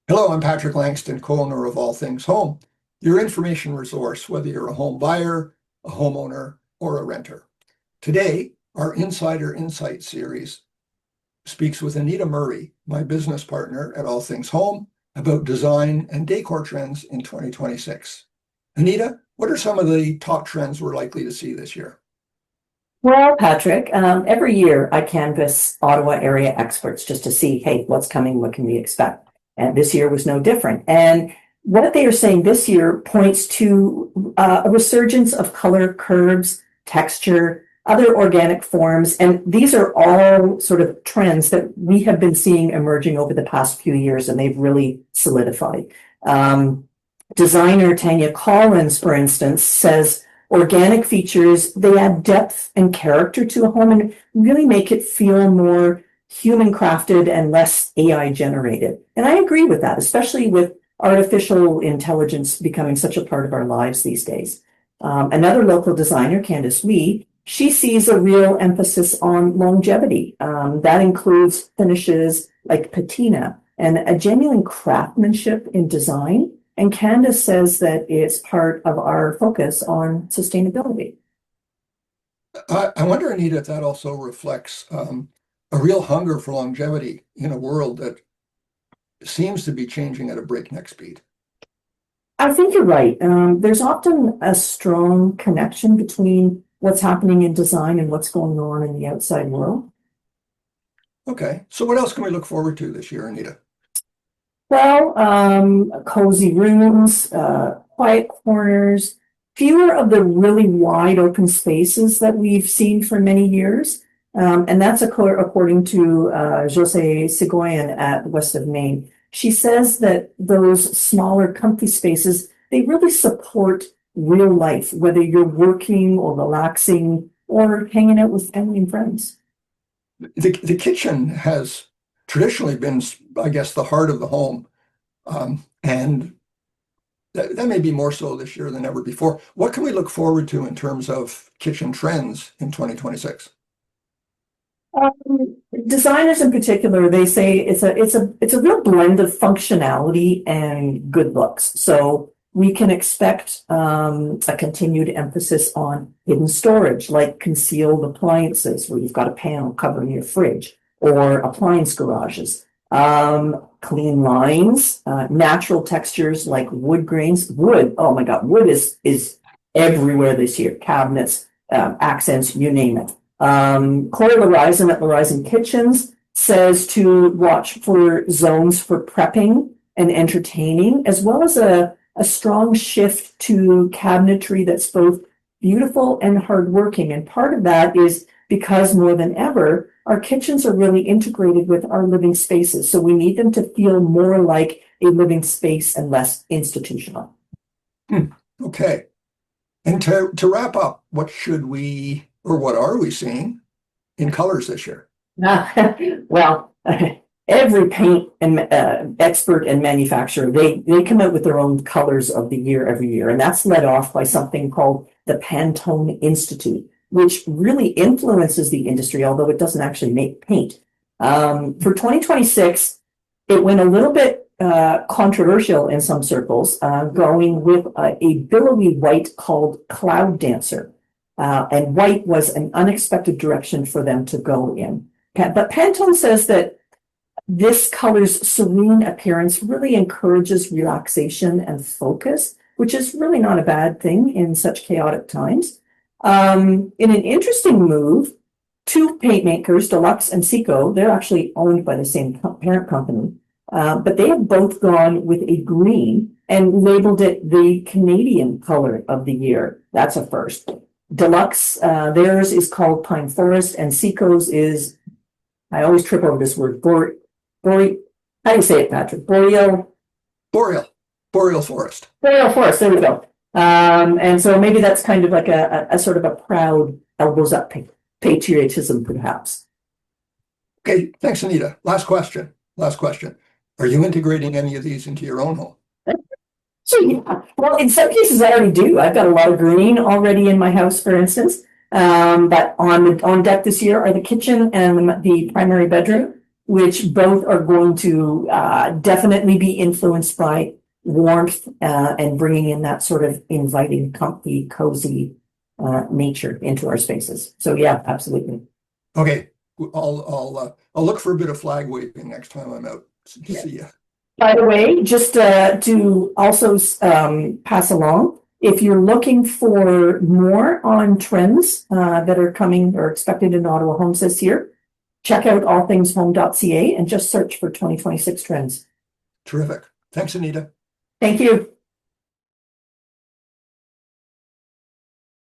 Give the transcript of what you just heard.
Hello, I'm Patrick Langston, co-owner of All Things Home, your information resource, whether you're a home buyer, a homeowner, or a renter. Today, our Insider Insight series speaks with Anita Murray, my business partner at All Things Home, about design and decor trends in 2026. Anita, what are some of the top trends we're likely to see this year? Well, Patrick, every year I canvass Ottawa area experts just to see, hey, what's coming, what can we expect? And this year was no different. And what they are saying this year points to a resurgence of color, curves, texture, other organic forms. And these are all sort of trends that we have been seeing emerging over the past few years, and they've really solidified. Designer Tanya Collins, for instance, says, organic features, they add depth and character to a home and really make it feel more human crafted and less AI generated. And I agree with that, especially with artificial intelligence becoming such a part of our lives these days. Another local designer, Candace Wee, she sees a real emphasis on longevity. That includes finishes like patina and a genuine craftsmanship in design. And Candace says that it's part of our focus on sustainability. I wonder, Anita, if that also reflects a real hunger for longevity in a world that seems to be changing at a breakneck speed. I think you're right. There's often a strong connection between what's happening in design and what's going on in the outside world. Okay, so what else can we look forward to this year, Anita? Well, cozy rooms, quiet corners, fewer of the really wide open spaces that we've seen for many years. And that's according to Jose Sigoyan at West of Maine. She says that those smaller, comfy spaces, they really support real life, whether you're working or relaxing or hanging out with family and friends. The kitchen has traditionally been, I guess, the heart of the home. And that may be more so this year than ever before. What can we look forward to in terms of kitchen trends in 2026? Designers in particular, they say it's a real blend of functionality and good looks. So we can expect a continued emphasis on hidden storage, like concealed appliances, where you've got a panel covering your fridge, or appliance garages. Clean lines, natural textures like wood grains. Wood, oh my God, wood is everywhere this year. Cabinets, accents, you name it. Corey Larizon at Larizon Kitchens says to watch for zones for prepping and entertaining, as well as a strong shift to cabinetry that's both beautiful and hardworking. And part of that is because more than ever, our kitchens are really integrated with our living spaces. So we need them to feel more like a living space and less institutional. Okay. And to wrap up, what should we, or what are we seeing in colors this year? Well, every paint and expert and manufacturer, they come out with their own colors of the year every year. And that's led off by something called the Pantone Institute, which really influences the industry, although it doesn't actually make paint. For 2026, it went a little bit controversial in some circles, going with a billowy white called Cloud Dancer. And white was an unexpected direction for them to go in. But Pantone says that this color's serene appearance really encourages relaxation and focus, which is really not a bad thing in such chaotic times. In an interesting move, two paint makers, Deluxe and Seco, they're actually owned by the same parent company, but they have both gone with a green and labeled it the Canadian color of the year. That's a first. Deluxe, theirs is called Pine Forest, and Seco's is, I always trip over this word, how do you say it, Patrick? Boreal Forest. Boreal forest, there we go. And so maybe that's kind of like a sort of a proud elbows up patriotism, perhaps. Okay, thanks, Anita. Last question. Are you integrating any of these into your own home? So yeah, well, in some cases I already do. I've got a lot of green already in my house, for instance. But on deck this year are the kitchen and the primary bedroom, which both are going to definitely be influenced by warmth and bringing in that sort of inviting, comfy, cozy nature into our spaces. So yeah, absolutely. Okay, I'll look for a bit of flag waving next time I'm out. See ya. By the way, just to also pass along, if you're looking for more on trends that are coming or expected in Ottawa homes this year, check out allthingshome.ca and just search for 2026 trends. Terrific. Thanks, Anita. Thank you.